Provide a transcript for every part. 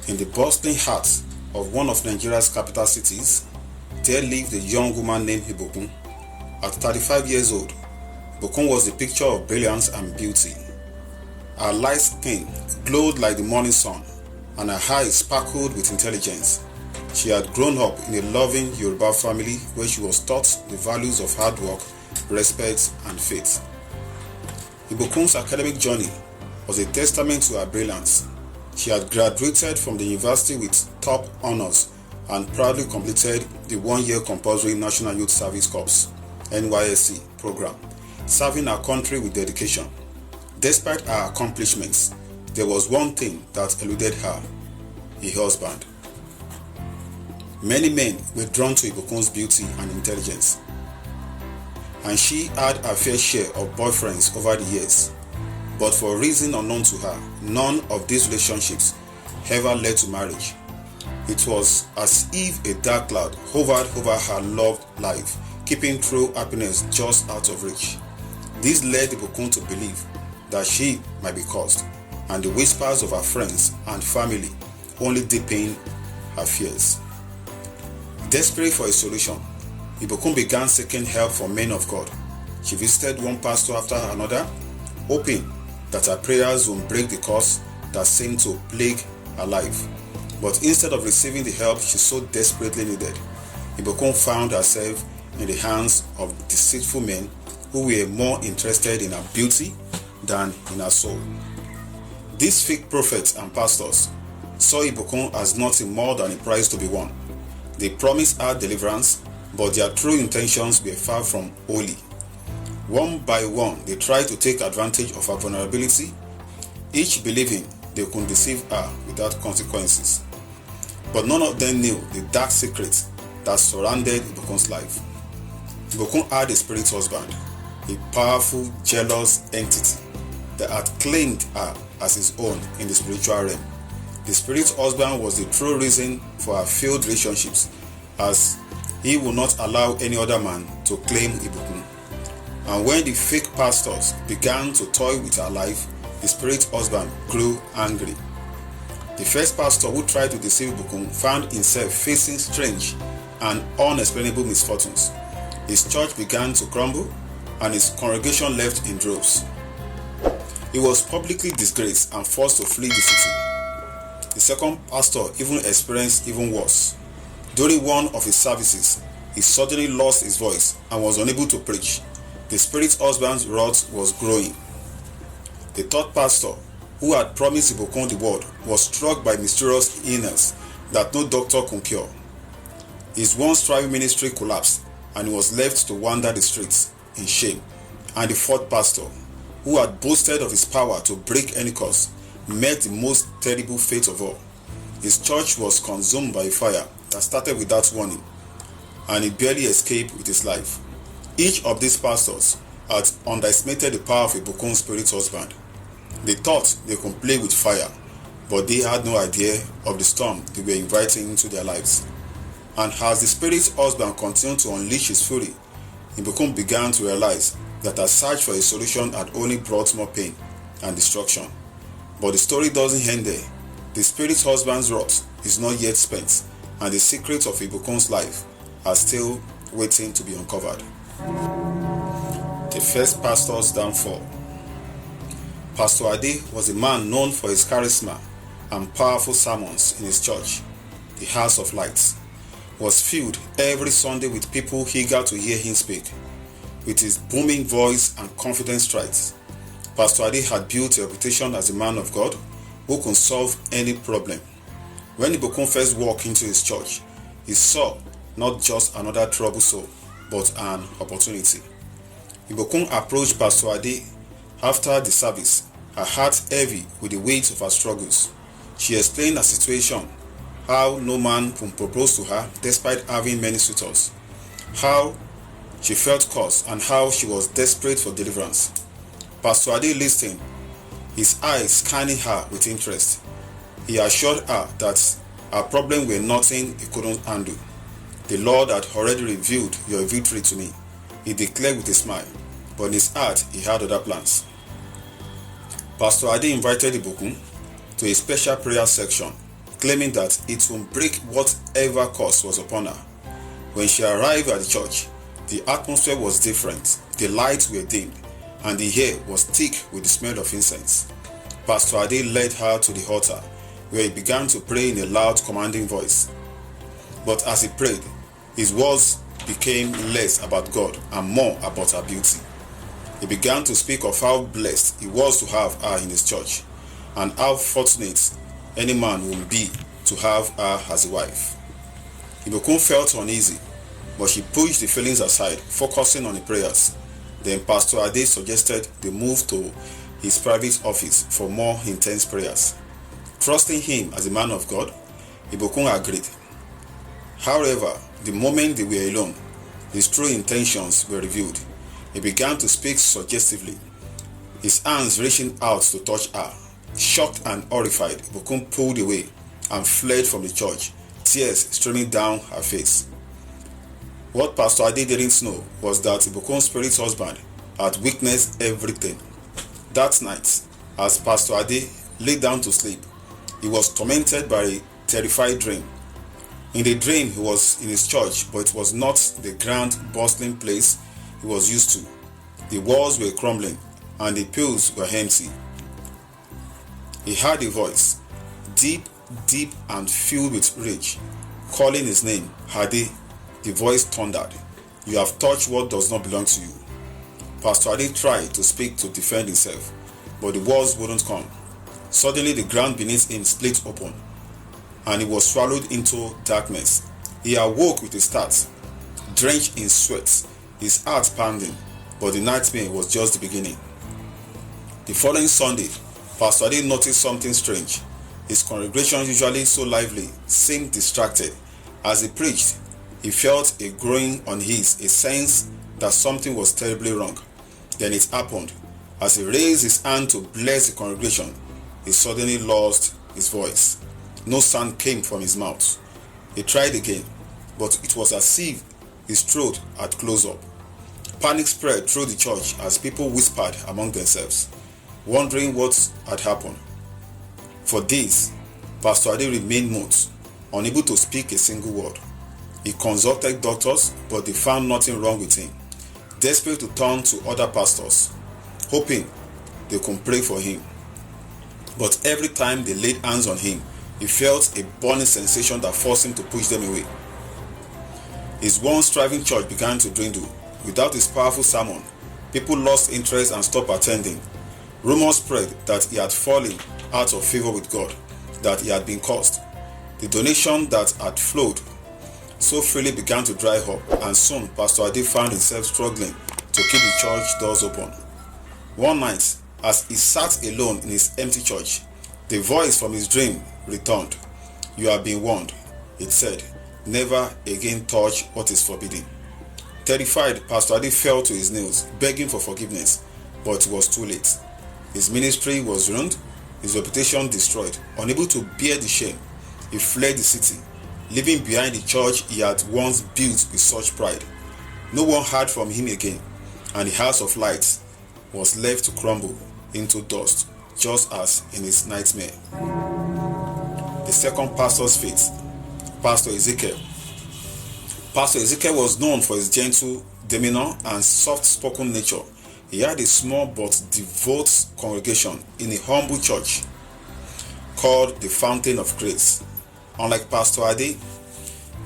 In the bustling heart of one of Nigeria's capital cities, there lived a young woman named Ibukun. At 35 years old, Ibukun was the picture of brilliance and beauty. Her light skin glowed like the morning sun, and her eyes sparkled with intelligence. She had grown up in a loving Yoruba family where she was taught the values of hard work, respect, and faith. Ibukun's academic journey was a testament to her brilliance. She had graduated from the university with top honors and proudly completed the one-year compulsory National Youth Service Corps (NYSC) program, serving her country with dedication. Despite her accomplishments, there was one thing that eluded her: a husband. Many men were drawn to Ibukun's beauty and intelligence, and she had her fair share of boyfriends over the years. But for a reason unknown to her, none of these relationships ever led to marriage. It was as if a dark cloud hovered over her loved life, keeping true happiness just out of reach. This led Ibukun to believe that she might be cursed, and the whispers of her friends and family only deepened her fears. Desperate for a solution, Ibukun began seeking help from men of God. She visited one pastor after another, hoping that her prayers would break the curse that seemed to plague her life. But instead of receiving the help she so desperately needed, Ibukun found herself in the hands of deceitful men who were more interested in her beauty than in her soul. These fake prophets and pastors saw Ibukun as nothing more than a prize to be won. They promised her deliverance, but their true intentions were far from holy. One by one, they tried to take advantage of her vulnerability, each believing they could deceive her without consequences. But none of them knew the dark secrets that surrounded Ibukun's life. Ibukun had a spirit husband, a powerful, jealous entity that had claimed her as his own in the spiritual realm. The spirit husband was the true reason for her failed relationships, as he would not allow any other man to claim Ibukun. And when the fake pastors began to toy with her life, the spirit husband grew angry. The first pastor who tried to deceive Ibukun found himself facing strange and unexplainable misfortunes. His church began to crumble, and his congregation left in droves. He was publicly disgraced and forced to flee the city. The second pastor even experienced even worse. During one of his services, he suddenly lost his voice and was unable to preach. The spirit husband's wrath was growing. The third pastor, who had promised Ibukun the word, was struck by mysterious illness that no doctor could cure. His once thriving ministry collapsed, and he was left to wander the streets in shame. And the fourth pastor, who had boasted of his power to break any curse, met the most terrible fate of all. His church was consumed by a fire that started without warning, and he barely escaped with his life. Each of these pastors had underestimated the power of Ibukun's spirit husband. They thought they could play with fire, but they had no idea of the storm they were inviting into their lives. And as the spirit husband continued to unleash his fury, Ibukun began to realize that her search for a solution had only brought more pain and destruction. But the story doesn't end there. The spirit husband's wrath is not yet spent, and the secrets of Ibukun's life are still waiting to be uncovered. The first pastor's downfall. Pastor Ade was a man known for his charisma and powerful sermons in his church. The House of Lights was filled every Sunday with people eager to hear him speak. With his booming voice and confident strides, Pastor Ade had built a reputation as a man of God who could solve any problem. When Ibukun first walked into his church, he saw not just another troubled soul, but an opportunity. Ibukun approached Pastor Ade after the service, her heart heavy with the weight of her struggles. She explained her situation, how no man could propose to her despite having many suitors, how she felt cursed, and how she was desperate for deliverance. Pastor Ade listened, his eyes scanning her with interest. He assured her that her problems were nothing he couldn't handle. The Lord had already revealed your victory to me, he declared with a smile, but in his heart he had other plans. Pastor Ade invited Ibukun to a special prayer section claiming that it would break whatever curse was upon her. When she arrived at the church, the atmosphere was different, the lights were dimmed, and the air was thick with the smell of incense. Pastor Ade led her to the altar, where he began to pray in a loud, commanding voice. But as he prayed, his words became less about God and more about her beauty. He began to speak of how blessed he was to have her in his church, and how fortunate any man would be to have her as a wife. Ibukun felt uneasy, but she pushed the feelings aside, focusing on the prayers. Then Pastor Ade suggested they move to his private office for more intense prayers. Trusting him as a man of God, Ibukun agreed. However, the moment they were alone, his true intentions were revealed. He began to speak suggestively, his hands reaching out to touch her. Shocked and horrified, Ibukun pulled away and fled from the church, tears streaming down her face. What Pastor Ade didn't know was that Ibukun's spirit husband had witnessed everything. That night, as Pastor Ade lay down to sleep, he was tormented by a terrified dream. In the dream, he was in his church, but it was not the grand, bustling place he was used to. The walls were crumbling, and the pews were empty. He heard a voice, deep, deep and filled with rage, calling his name. Ade. The voice thundered, "You have touched what does not belong to you." Pastor Ade tried to speak to defend himself, but the words wouldn't come. Suddenly the ground beneath him split open, and he was swallowed into darkness. He awoke with a start, drenched in sweat, his heart pounding, but the nightmare was just the beginning. The following Sunday, Pastor Ade noticed something strange. His congregation, usually so lively, seemed distracted. As he preached, he felt a growing unease, a sense that something was terribly wrong. Then it happened. As he raised his hand to bless the congregation, he suddenly lost his voice. No sound came from his mouth. He tried again, but it was as if his throat had closed up. Panic spread through the church as people whispered among themselves, wondering what had happened. For days, Pastor Ade remained mute, unable to speak a single word. He consulted doctors, but they found nothing wrong with him. Desperate to turn to other pastors, hoping they could pray for him. But every time they laid hands on him, he felt a burning sensation that forced him to push them away. His once thriving church began to dwindle. Without his powerful sermon, people lost interest and stopped attending. Rumors spread that he had fallen out of favor with God, that he had been cursed. The donation that had flowed so freely began to dry up, and soon Pastor Ade found himself struggling to keep the church doors open. One night, as he sat alone in his empty church, the voice from his dream returned. "You have been warned," it said. "Never again touch what is forbidden." Terrified, Pastor Ade fell to his knees, begging for forgiveness, but it was too late. His ministry was ruined, his reputation destroyed. Unable to bear the shame, he fled the city, leaving behind the church he had once built with such pride. No one heard from him again, and the house of light was left to crumble into dust, just as in his nightmare. The second pastor's fate, Pastor Ezekiel. Pastor Ezekiel was known for his gentle demeanor and soft-spoken nature. He had a small but devout congregation in a humble church called the Fountain of Grace. Unlike Pastor Ade,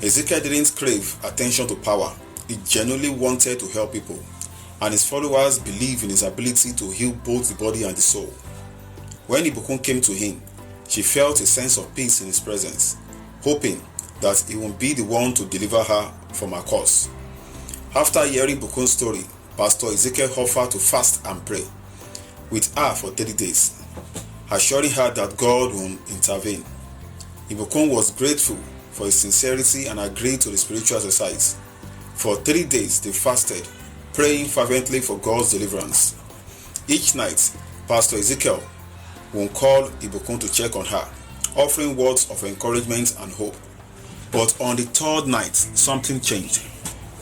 Ezekiel didn't crave attention to power. He genuinely wanted to help people, and his followers believed in his ability to heal both the body and the soul. When Ibukun came to him, she felt a sense of peace in his presence, hoping that he would be the one to deliver her from her curse. After hearing Ibukun's story, Pastor Ezekiel offered to fast and pray with her for 30 days, assuring her that God would intervene. Ibukun was grateful for his sincerity and agreed to the spiritual exercise. For 3 days they fasted, praying fervently for God's deliverance. Each night, Pastor Ezekiel would call Ibukun to check on her, offering words of encouragement and hope. But on the third night, something changed.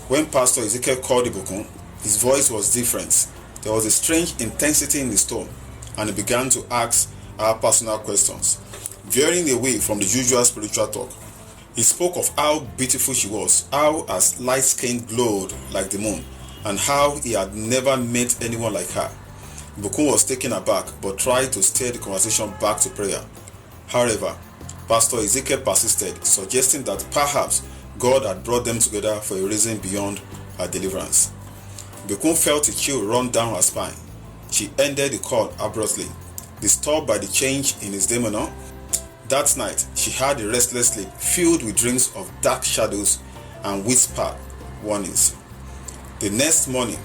When Pastor Ezekiel called Ibukun, his voice was different. There was a strange intensity in his tone, and he began to ask her personal questions. veering away from the usual spiritual talk. He spoke of how beautiful she was, how her light skin glowed like the moon, and how he had never met anyone like her. Ibukun was taken aback but tried to steer the conversation back to prayer. However, Pastor Ezekiel persisted, suggesting that perhaps God had brought them together for a reason beyond her deliverance. Ibukun felt a chill run down her spine. She ended the call abruptly, disturbed by the change in his demeanor. That night, she had a restless sleep filled with dreams of dark shadows and whispered warnings. The next morning,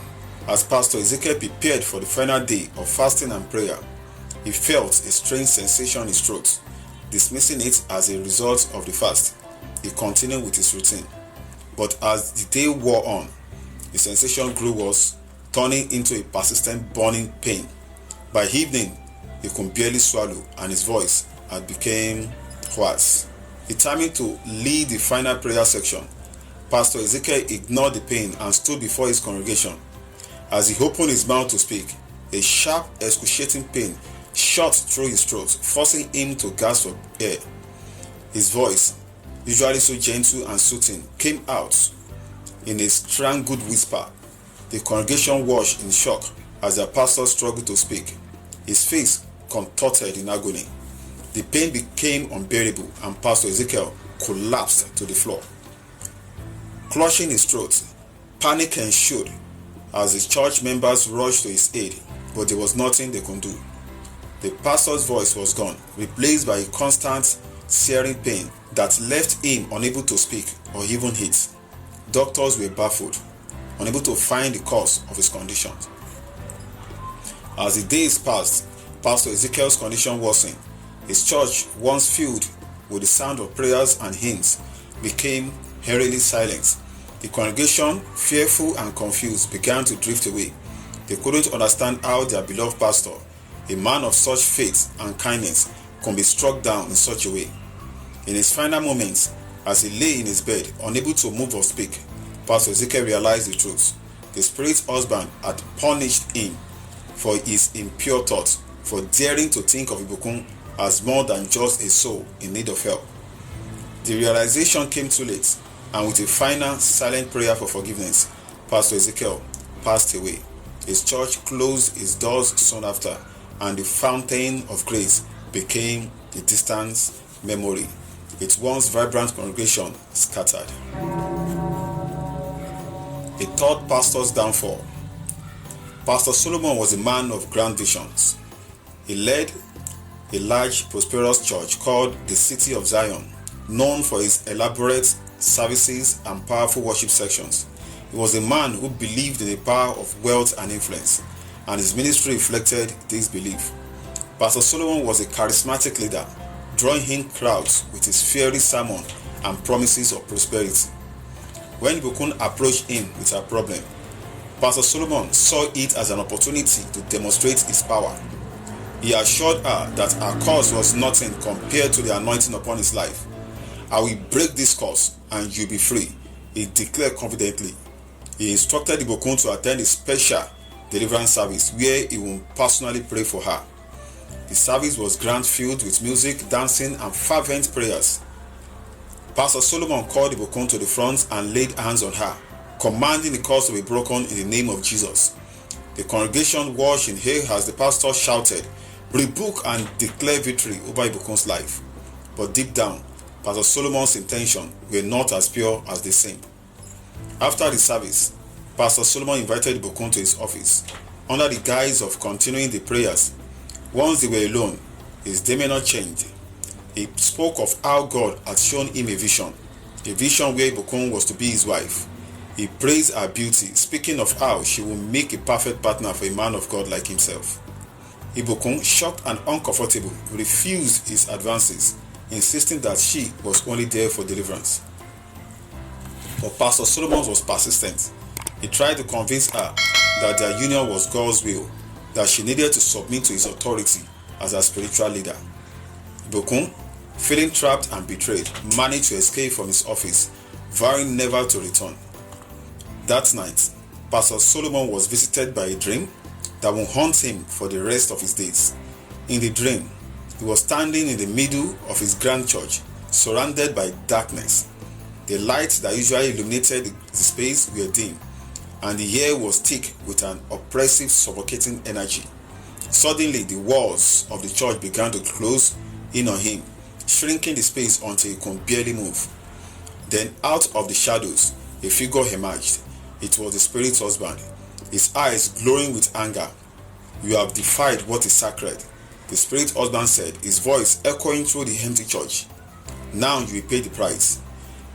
as Pastor Ezekiel prepared for the final day of fasting and prayer, he felt a strange sensation in his throat. Dismissing it as a result of the fast, he continued with his routine. But as the day wore on, the sensation grew worse, turning into a persistent burning pain. By evening, he could barely swallow and his voice had become hoarse. Determined to lead the final prayer section, Pastor Ezekiel ignored the pain and stood before his congregation. As he opened his mouth to speak, a sharp, excruciating pain shot through his throat, forcing him to gasp for air. His voice, usually so gentle and soothing, came out in a strangled whisper. The congregation watched in shock as the pastor struggled to speak, his face contorted in agony. The pain became unbearable and Pastor Ezekiel collapsed to the floor. Clutching his throat, panic ensued as the church members rushed to his aid, but there was nothing they could do. The pastor's voice was gone, replaced by a constant, searing pain that left him unable to speak or even eat. Doctors were baffled, unable to find the cause of his condition. As the days passed, Pastor Ezekiel's condition worsened. His church, once filled with the sound of prayers and hymns, became eerily silent. The congregation, fearful and confused, began to drift away. They couldn't understand how their beloved pastor, a man of such faith and kindness, could be struck down in such a way. In his final moments, as he lay in his bed, unable to move or speak, Pastor Ezekiel realized the truth. The spirit husband had punished him for his impure thoughts, for daring to think of Ibukun as more than just a soul in need of help. The realization came too late, and with a final silent prayer for forgiveness, Pastor Ezekiel passed away. His church closed its doors soon after, and the fountain of grace became a distant memory. Its once vibrant congregation scattered. A third pastor's downfall. Pastor Solomon was a man of grand visions. He led a large, prosperous church called the City of Zion, known for its elaborate services and powerful worship sections. He was a man who believed in the power of wealth and influence, and his ministry reflected this belief. Pastor Solomon was a charismatic leader, drawing in crowds with his fiery sermon and promises of prosperity. When Ibukun approached him with her problem, Pastor Solomon saw it as an opportunity to demonstrate his power. He assured her that her curse was nothing compared to the anointing upon his life. "I will break this curse and you'll be free," he declared confidently. He instructed Ibukun to attend a special deliverance service where he would personally pray for her. The service was filled with music, dancing, and fervent prayers. Pastor Solomon called Ibukun to the front and laid hands on her, commanding the curse to be broken in the name of Jesus. The congregation watched in awe as the pastor shouted, "Rebuke and declare victory over Ibukun's life." But deep down, Pastor Solomon's intentions were not as pure as they seemed. After the service, Pastor Solomon invited Ibukun to his office, under the guise of continuing the prayers. Once they were alone, his demeanor changed. He spoke of how God had shown him a vision where Ibukun was to be his wife. He praised her beauty, speaking of how she would make a perfect partner for a man of God like himself. Ibukun, shocked and uncomfortable, refused his advances, insisting that she was only there for deliverance. But Pastor Solomon was persistent. He tried to convince her that their union was God's will, that she needed to submit to his authority as a spiritual leader. Ibukun, feeling trapped and betrayed, managed to escape from his office, vowing never to return. That night, Pastor Solomon was visited by a dream that would haunt him for the rest of his days. In the dream, He was standing in the middle of his grand church, surrounded by darkness. The lights that usually illuminated the space were dim, and the air was thick with an oppressive, suffocating energy. Suddenly, the walls of the church began to close in on him, shrinking the space until he could barely move. Then, out of the shadows, a figure emerged. It was the spirit husband, his eyes glowing with anger. "You have defied what is sacred," the spirit husband said, his voice echoing through the empty church. "Now you will pay the price."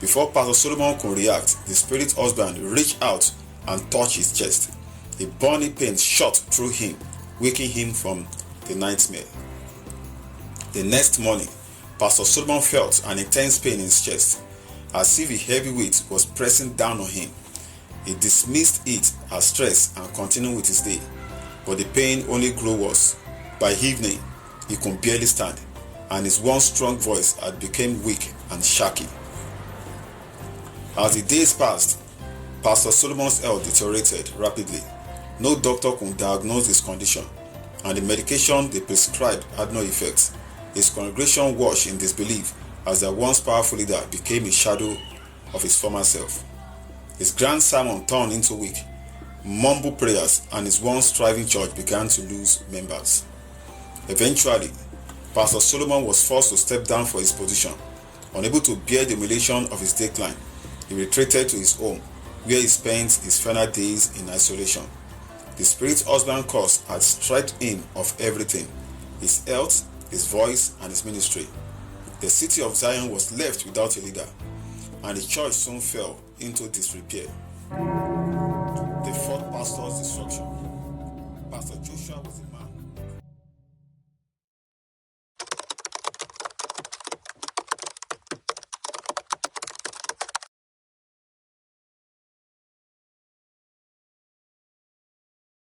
Before Pastor Solomon could react, the spirit husband reached out and touched his chest. A burning pain shot through him, waking him from the nightmare. The next morning, Pastor Solomon felt an intense pain in his chest, as if a heavy weight was pressing down on him. He dismissed it as stress and continued with his day, but the pain only grew worse. By evening, he could barely stand, and his once strong voice had become weak and shaky. As the days passed, Pastor Solomon's health deteriorated rapidly. No doctor could diagnose his condition, and the medication they prescribed had no effect. His congregation watched in disbelief as their once powerful leader became a shadow of his former self. His grand sermon turned into weak, mumbled prayers, and his once thriving church began to lose members. Eventually, Pastor Solomon was forced to step down from his position. Unable to bear the humiliation of his decline, he retreated to his home, where he spent his final days in isolation. The spirit husband curse had stripped him of everything: his health, his voice, and his ministry. The city of Zion was left without a leader, and the church soon fell into disrepair. The fourth pastor's destruction. Pastor Joshua